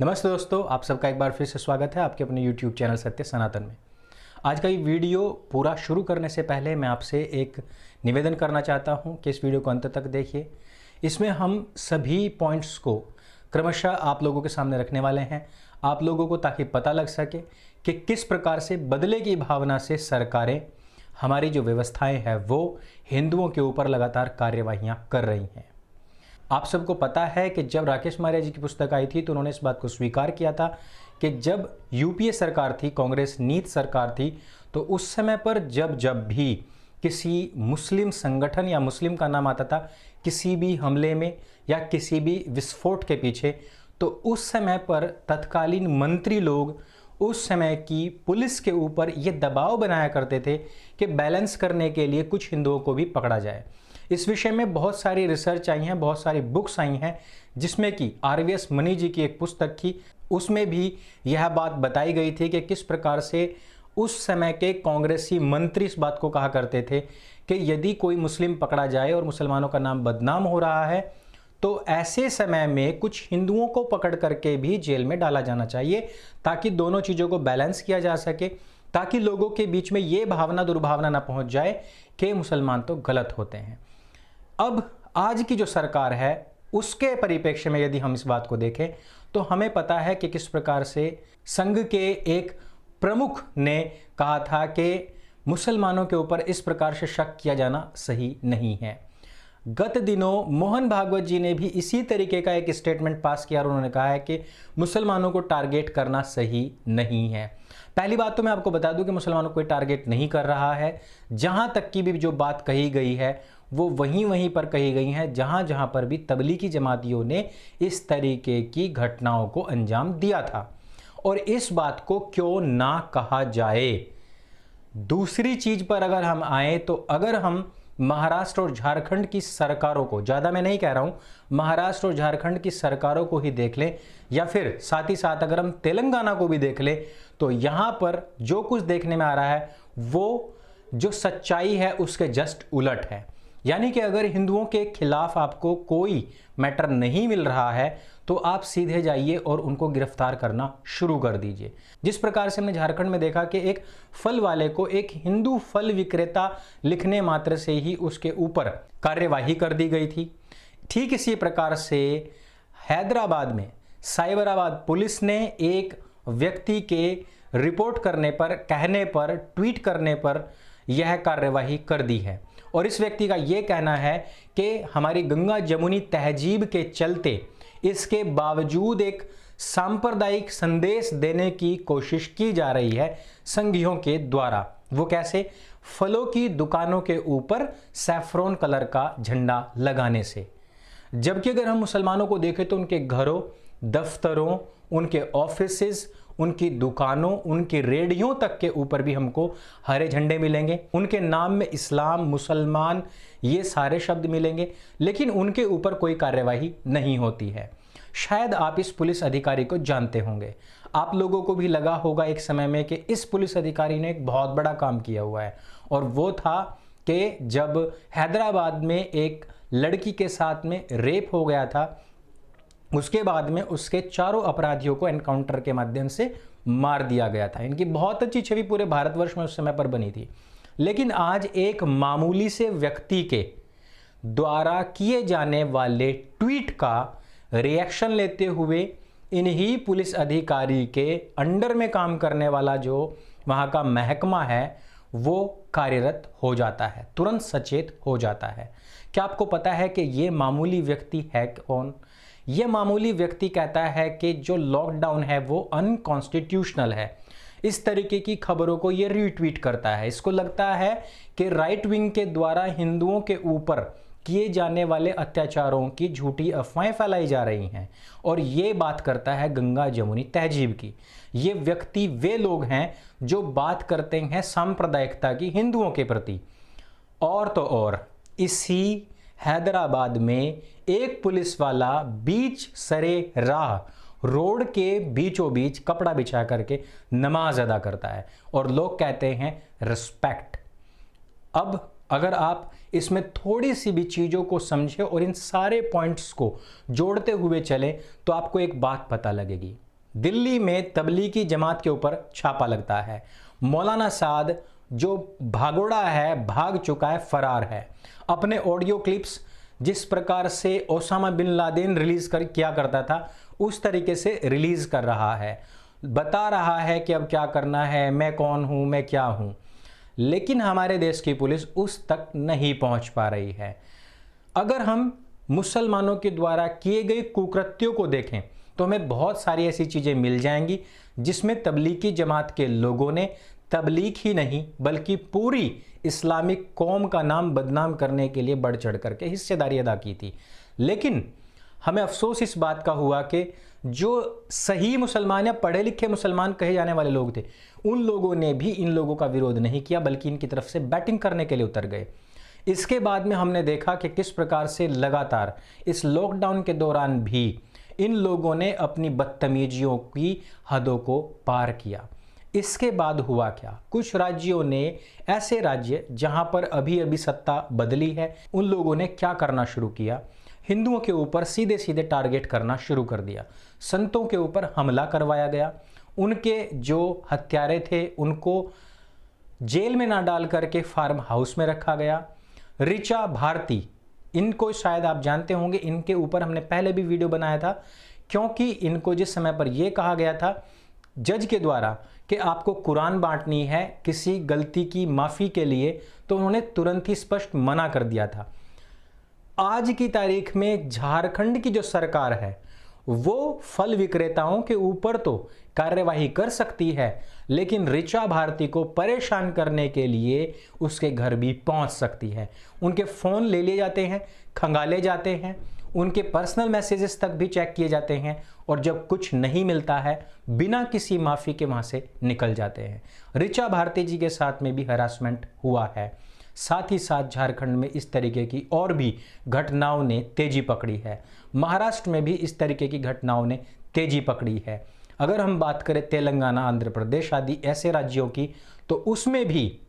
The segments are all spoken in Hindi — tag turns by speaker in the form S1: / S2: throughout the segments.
S1: नमस्ते दोस्तों, आप सबका एक बार फिर से स्वागत है आपके अपने YouTube चैनल सत्य सनातन में। आज का ये वीडियो पूरा शुरू करने से पहले मैं आपसे एक निवेदन करना चाहता हूं कि इस वीडियो को अंत तक देखिए। इसमें हम सभी पॉइंट्स को क्रमशः आप लोगों के सामने रखने वाले हैं, आप लोगों को ताकि पता लग सके कि किस प्रकार से बदले की भावना से सरकारें, हमारी जो व्यवस्थाएँ हैं वो हिंदुओं के ऊपर लगातार कार्यवाहियाँ कर रही हैं। आप सबको पता है कि जब राकेश मारिया जी की पुस्तक आई थी तो उन्होंने इस बात को स्वीकार किया था कि जब यूपीए सरकार थी, कांग्रेस नीत सरकार थी, तो उस समय पर जब भी किसी मुस्लिम संगठन या मुस्लिम का नाम आता था किसी भी हमले में या किसी भी विस्फोट के पीछे, तो उस समय पर तत्कालीन मंत्री लोग उस समय की पुलिस के ऊपर ये दबाव बनाया करते थे कि बैलेंस करने के लिए कुछ हिंदुओं को भी पकड़ा जाए। इस विषय में बहुत सारी रिसर्च आई हैं, बहुत सारी बुक्स आई हैं, जिसमें कि आरवीएस मनी जी की एक पुस्तक थी, उसमें भी यह बात बताई गई थी कि किस प्रकार से उस समय के कांग्रेसी मंत्री इस बात को कहा करते थे कि यदि कोई मुस्लिम पकड़ा जाए और मुसलमानों का नाम बदनाम हो रहा है तो ऐसे समय में कुछ हिंदुओं को पकड़ करके भी जेल में डाला जाना चाहिए, ताकि दोनों चीज़ों को बैलेंस किया जा सके, ताकि लोगों के बीच में ये भावना दुर्भावना ना पहुंच जाए कि मुसलमान तो गलत होते हैं। अब आज की जो सरकार है उसके परिप्रेक्ष्य में यदि हम इस बात को देखें तो हमें पता है कि किस प्रकार से संघ के एक प्रमुख ने कहा था कि मुसलमानों के ऊपर इस प्रकार से शक किया जाना सही नहीं है। गत दिनों मोहन भागवत जी ने भी इसी तरीके का एक स्टेटमेंट पास किया और उन्होंने कहा है कि मुसलमानों को टारगेट करना सही नहीं है। पहली बात तो मैं आपको बता दूं कि मुसलमानों को कोई टारगेट नहीं कर रहा है। जहां तक की भी जो बात कही गई है वो वहीं पर कही गई है जहां पर भी तबलीगी जमातियों ने इस तरीके की घटनाओं को अंजाम दिया था, और इस बात को क्यों ना कहा जाए। दूसरी चीज पर अगर हम आए तो अगर हम महाराष्ट्र और झारखंड की सरकारों को, ज़्यादा मैं नहीं कह रहा हूँ, महाराष्ट्र और झारखंड की सरकारों को ही देख लें या फिर साथ ही साथ अगर हम तेलंगाना को भी देख लें तो यहाँ पर जो कुछ देखने में आ रहा है वो जो सच्चाई है उसके जस्ट उलट है। यानी कि अगर हिंदुओं के खिलाफ आपको कोई मैटर नहीं मिल रहा है तो आप सीधे जाइए और उनको गिरफ्तार करना शुरू कर दीजिए। जिस प्रकार से हमने झारखंड में देखा कि एक फल वाले को एक हिंदू फल विक्रेता लिखने मात्र से ही उसके ऊपर कार्यवाही कर दी गई थी, ठीक इसी प्रकार से हैदराबाद में साइबराबाद पुलिस ने एक व्यक्ति के रिपोर्ट करने पर, कहने पर, ट्वीट करने पर यह कार्यवाही कर दी है। और इस व्यक्ति का यह कहना है कि हमारी गंगा जमुनी तहजीब के चलते इसके बावजूद एक सांप्रदायिक संदेश देने की कोशिश की जा रही है संघियों के द्वारा। वो कैसे? फलों की दुकानों के ऊपर सैफ्रॉन कलर का झंडा लगाने से। जबकि अगर हम मुसलमानों को देखें तो उनके घरों, दफ्तरों, उनके ऑफिसेज, उनकी दुकानों, उनकी रेडियो तक के ऊपर भी हमको हरे झंडे मिलेंगे। उनके नाम में इस्लाम, मुसलमान, ये सारे शब्द मिलेंगे, लेकिन उनके ऊपर कोई कार्यवाही नहीं होती है। शायद आप इस पुलिस अधिकारी को जानते होंगे। आप लोगों को भी लगा होगा एक समय में कि इस पुलिस अधिकारी ने एक बहुत बड़ा काम किया हुआ है, और वो था कि जब हैदराबाद में एक लड़की के साथ में रेप हो गया था, उसके बाद में उसके चारों अपराधियों को एनकाउंटर के माध्यम से मार दिया गया था। इनकी बहुत अच्छी छवि पूरे भारतवर्ष में उस समय पर बनी थी। लेकिन आज एक मामूली से व्यक्ति के द्वारा किए जाने वाले ट्वीट का रिएक्शन लेते हुए इन्हीं पुलिस अधिकारी के अंडर में काम करने वाला जो वहाँ का महकमा है वो कार्यरत हो जाता है, तुरंत सचेत हो जाता है। क्या आपको पता है कि ये मामूली व्यक्ति है कौन? यह मामूली व्यक्ति कहता है कि जो लॉकडाउन है वो अनकॉन्स्टिट्यूशनल है। इस तरीके की खबरों को ये रीट्वीट करता है। इसको लगता है कि राइट विंग के द्वारा हिंदुओं के ऊपर किए जाने वाले अत्याचारों की झूठी अफवाहें फैलाई जा रही हैं, और ये बात करता है गंगा जमुनी तहजीब की। ये व्यक्ति वे लोग हैं जो बात करते हैं सांप्रदायिकता की हिंदुओं के प्रति। और तो और इसी हैदराबाद में एक पुलिस वाला बीच सरे राह, रोड के बीचों बीच कपड़ा बिछा करके नमाज अदा करता है, और लोग कहते हैं रिस्पेक्ट। अब अगर आप इसमें थोड़ी सी भी चीज़ों को समझें और इन सारे पॉइंट्स को जोड़ते हुए चलें तो आपको एक बात पता लगेगी। दिल्ली में तबलीगी जमात के ऊपर छापा लगता है। मौलाना साद जो भागोड़ा है, भाग चुका है, फरार है। अपने ऑडियो क्लिप्स जिस प्रकार से ओसामा बिन लादेन रिलीज किया करता था उस तरीके से रिलीज कर रहा है, बता रहा है कि अब क्या करना है, मैं कौन हूं, मैं क्या हूं। लेकिन हमारे देश की पुलिस उस तक नहीं पहुंच पा रही है। अगर हम मुसलमानों के द्वारा किए गए कुकृत्यों को देखें तो हमें बहुत सारी ऐसी चीजें मिल जाएंगी जिसमें तबलीगी जमात के लोगों ने तबलीग ही नहीं बल्कि पूरी इस्लामिक कौम का नाम बदनाम करने के लिए बढ़ चढ़ करके हिस्सेदारी अदा की थी। लेकिन हमें अफसोस इस बात का हुआ कि जो सही मुसलमान या पढ़े लिखे मुसलमान कहे जाने वाले लोग थे उन लोगों ने भी इन लोगों का विरोध नहीं किया बल्कि इनकी तरफ से बैटिंग करने के लिए उतर गए। इसके बाद में हमने देखा कि किस प्रकार से लगातार इस लॉकडाउन के दौरान भी इन लोगों ने अपनी बदतमीजियों की हदों को पार किया। इसके बाद हुआ क्या, कुछ राज्यों ने, ऐसे राज्य जहां पर अभी अभी सत्ता बदली है, उन लोगों ने क्या करना शुरू किया, हिंदुओं के ऊपर सीधे सीधे टारगेट करना शुरू कर दिया। संतों के ऊपर हमला करवाया गया, उनके जो हत्यारे थे उनको जेल में ना डाल करके फार्म हाउस में रखा गया। ऋचा भारती, इनको शायद आप जानते होंगे, इनके ऊपर हमने पहले भी वीडियो बनाया था, क्योंकि इनको जिस समय पर यह कहा गया था जज के द्वारा कि आपको कुरान बांटनी है किसी गलती की माफी के लिए, तो उन्होंने तुरंत ही स्पष्ट मना कर दिया था। आज की तारीख में झारखंड की जो सरकार है वो फल विक्रेताओं के ऊपर तो कार्यवाही कर सकती है, लेकिन ऋचा भारती को परेशान करने के लिए उसके घर भी पहुंच सकती है। उनके फोन ले लिए जाते हैं, खंगाले जाते हैं, उनके पर्सनल मैसेजेस तक भी चेक किए जाते हैं और जब कुछ नहीं मिलता है बिना किसी माफी के वहां से निकल जाते हैं। ऋचा भारती जी के साथ में भी हरासमेंट हुआ है। साथ ही साथ झारखंड में इस तरीके की और भी घटनाओं ने तेजी पकड़ी है। महाराष्ट्र में भी इस तरीके की घटनाओं ने तेजी पकड़ी है। अगर हम बात करें तेलंगाना, आंध्र प्रदेश आदि ऐसे राज्यों की, तो उसमें भी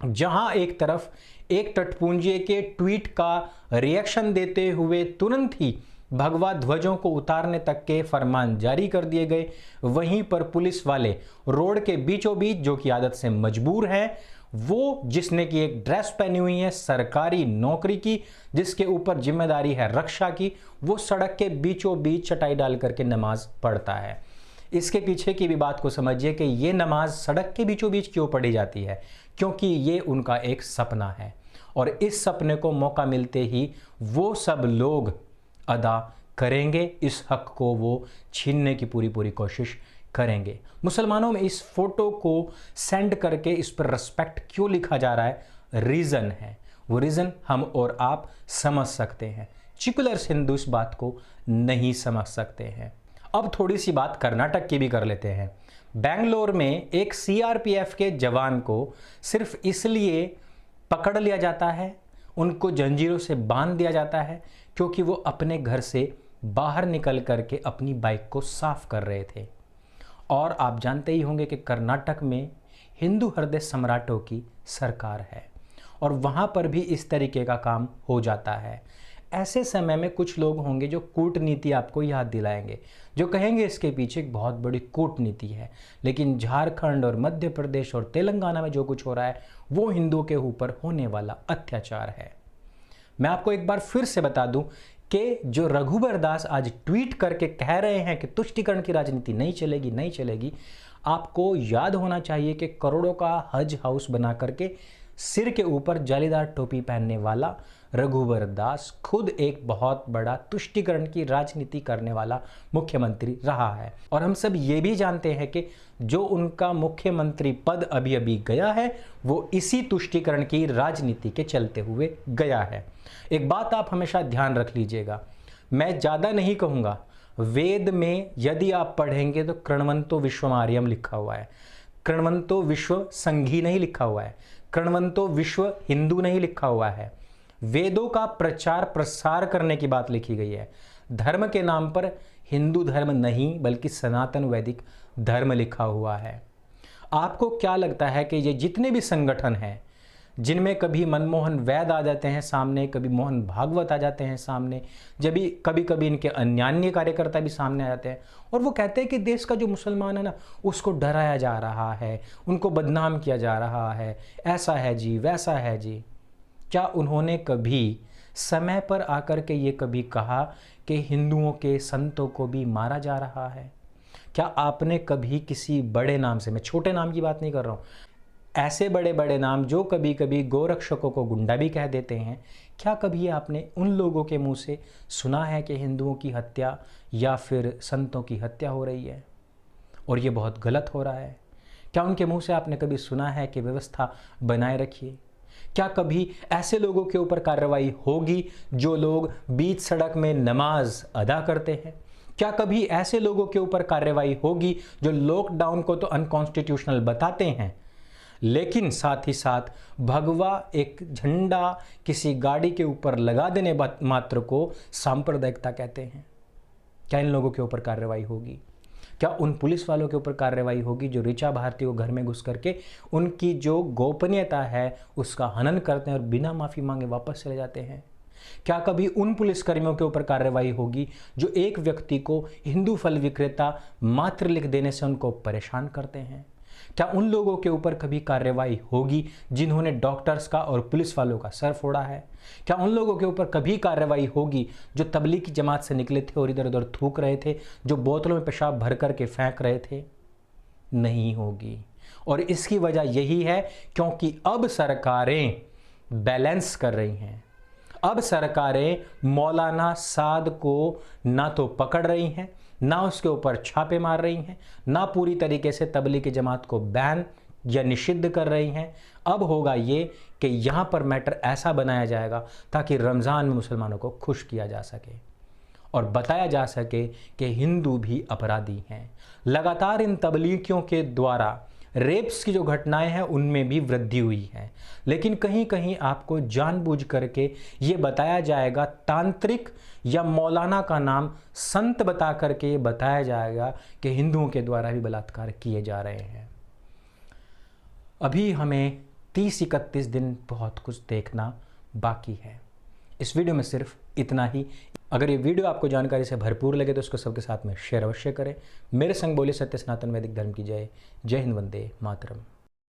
S1: जहां एक तरफ एक तटपुंजे के ट्वीट का रिएक्शन देते हुए तुरंत ही भगवा ध्वजों को उतारने तक के फरमान जारी कर दिए गए, वहीं पर पुलिस वाले रोड के बीचों बीच, जो कि आदत से मजबूर हैं, वो जिसने की एक ड्रेस पहनी हुई है सरकारी नौकरी की, जिसके ऊपर जिम्मेदारी है रक्षा की, वो सड़क के बीचों बीच चटाई डाल करके नमाज पढ़ता है। इसके पीछे की भी बात को समझिए कि ये नमाज सड़क के बीचों बीच क्यों पढ़ी जाती है, क्योंकि ये उनका एक सपना है और इस सपने को मौका मिलते ही वो सब लोग अदा करेंगे, इस हक को वो छीनने की पूरी पूरी कोशिश करेंगे। मुसलमानों में इस फोटो को सेंड करके इस पर रिस्पेक्ट क्यों लिखा जा रहा है, रीजन है, वो रीजन हम और आप समझ सकते हैं। सेक्युलर हिंदू इस बात को नहीं समझ सकते हैं। अब थोड़ी सी बात कर्नाटक की भी कर लेते हैं। बेंगलोर में एक सीआरपीएफ के जवान को सिर्फ इसलिए पकड़ लिया जाता है, उनको जंजीरों से बांध दिया जाता है क्योंकि वो अपने घर से बाहर निकल करके अपनी बाइक को साफ कर रहे थे। और आप जानते ही होंगे कि कर्नाटक में हिंदू हृदय सम्राटों की सरकार है और वहाँ पर भी इस तरीके का काम हो जाता है। ऐसे समय में कुछ लोग होंगे जो कूटनीति आपको याद दिलाएंगे, जो कहेंगे इसके पीछे एक बहुत बड़ी कूटनीति है, लेकिन झारखंड और मध्य प्रदेश और तेलंगाना में जो कुछ हो रहा है वो हिंदुओं के ऊपर होने वाला अत्याचार है। मैं आपको एक बार फिर से बता दूं कि जो रघुबर दास आज ट्वीट करके कह रहे हैं कि तुष्टीकरण की राजनीति नहीं चलेगी, नहीं चलेगी, आपको याद होना चाहिए कि करोड़ों का हज हाउस बना करके सिर के ऊपर जालीदार टोपी पहनने वाला रघुबर दास खुद एक बहुत बड़ा तुष्टीकरण की राजनीति करने वाला मुख्यमंत्री रहा है। और हम सब ये भी जानते हैं कि जो उनका मुख्यमंत्री पद अभी अभी गया है वो इसी तुष्टीकरण की राजनीति के चलते हुए गया है। एक बात आप हमेशा ध्यान रख लीजिएगा, मैं ज़्यादा नहीं कहूँगा, वेद में यदि आप पढ़ेंगे तो कृण्वन्तो विश्वमार्यम लिखा हुआ है, कृण्वन्तो विश्व संघी नहीं लिखा हुआ है, कृण्वन्तो विश्व हिंदू नहीं लिखा हुआ है। वेदों का प्रचार प्रसार करने की बात लिखी गई है। धर्म के नाम पर हिंदू धर्म नहीं बल्कि सनातन वैदिक धर्म लिखा हुआ है। आपको क्या लगता है कि ये जितने भी संगठन हैं जिनमें कभी मनमोहन वैद आ जाते हैं सामने, कभी मोहन भागवत आ जाते हैं सामने, जब भी कभी कभी इनके अन्यान्य कार्यकर्ता भी सामने आ जाते हैं और वो कहते हैं कि देश का जो मुसलमान है ना उसको डराया जा रहा है, उनको बदनाम किया जा रहा है, ऐसा है जी, वैसा है जी। क्या उन्होंने कभी समय पर आकर के ये कभी कहा कि हिंदुओं के संतों को भी मारा जा रहा है? क्या आपने कभी किसी बड़े नाम से, मैं छोटे नाम की बात नहीं कर रहा हूँ, ऐसे बड़े बड़े नाम जो कभी कभी गोरक्षकों को गुंडा भी कह देते हैं, क्या कभी आपने उन लोगों के मुंह से सुना है कि हिंदुओं की हत्या या फिर संतों की हत्या हो रही है और ये बहुत गलत हो रहा है? क्या उनके मुंह से आपने कभी सुना है कि व्यवस्था बनाए रखिए? क्या कभी ऐसे लोगों के ऊपर कार्रवाई होगी जो लोग बीच सड़क में नमाज अदा करते हैं? क्या कभी ऐसे लोगों के ऊपर कार्रवाई होगी जो लॉकडाउन को तो अनकॉन्स्टिट्यूशनल बताते हैं लेकिन साथ ही साथ भगवा एक झंडा किसी गाड़ी के ऊपर लगा देने मात्र को सांप्रदायिकता कहते हैं? क्या इन लोगों के ऊपर कार्रवाई होगी? क्या उन पुलिस वालों के ऊपर कार्रवाई होगी जो ऋचा भारती को घर में घुस करके उनकी जो गोपनीयता है उसका हनन करते हैं और बिना माफ़ी मांगे वापस चले जाते हैं? क्या कभी उन पुलिसकर्मियों के ऊपर कार्रवाई होगी जो एक व्यक्ति को हिंदू फल विक्रेता मात्र लिख देने से उनको परेशान करते हैं? क्या उन लोगों के ऊपर कभी कार्रवाई होगी जिन्होंने डॉक्टर्स का और पुलिस वालों का सर फोड़ा है? क्या उन लोगों के ऊपर कभी कार्रवाई होगी जो तबलीगी जमात से निकले थे और इधर उधर थूक रहे थे, जो बोतलों में पेशाब भर करके फेंक रहे थे? नहीं होगी। और इसकी वजह यही है क्योंकि अब सरकारें बैलेंस कर रही हैं। अब सरकारें मौलाना साद को ना तो पकड़ रही हैं, ना उसके ऊपर छापे मार रही हैं, ना पूरी तरीके से तबलीगी जमात को बैन या निषिद्ध कर रही हैं। अब होगा ये कि यहाँ पर मैटर ऐसा बनाया जाएगा ताकि रमज़ान में मुसलमानों को खुश किया जा सके और बताया जा सके कि हिंदू भी अपराधी हैं। लगातार इन तबलीगियों के द्वारा रेप्स की जो घटनाएं हैं उनमें भी वृद्धि हुई है, लेकिन कहीं कहीं आपको जानबूझ करके ये बताया जाएगा, तांत्रिक या मौलाना का नाम संत बता करके ये बताया जाएगा कि हिंदुओं के द्वारा भी बलात्कार किए जा रहे हैं। अभी हमें 30-31 दिन बहुत कुछ देखना बाकी है। इस वीडियो में सिर्फ इतना ही। अगर ये वीडियो आपको जानकारी से भरपूर लगे तो उसको सबके साथ में शेयर अवश्य करें। मेरे संग बोले सत्य सनातन वैदिक धर्म की जय। जय हिंद, वंदे मातरम।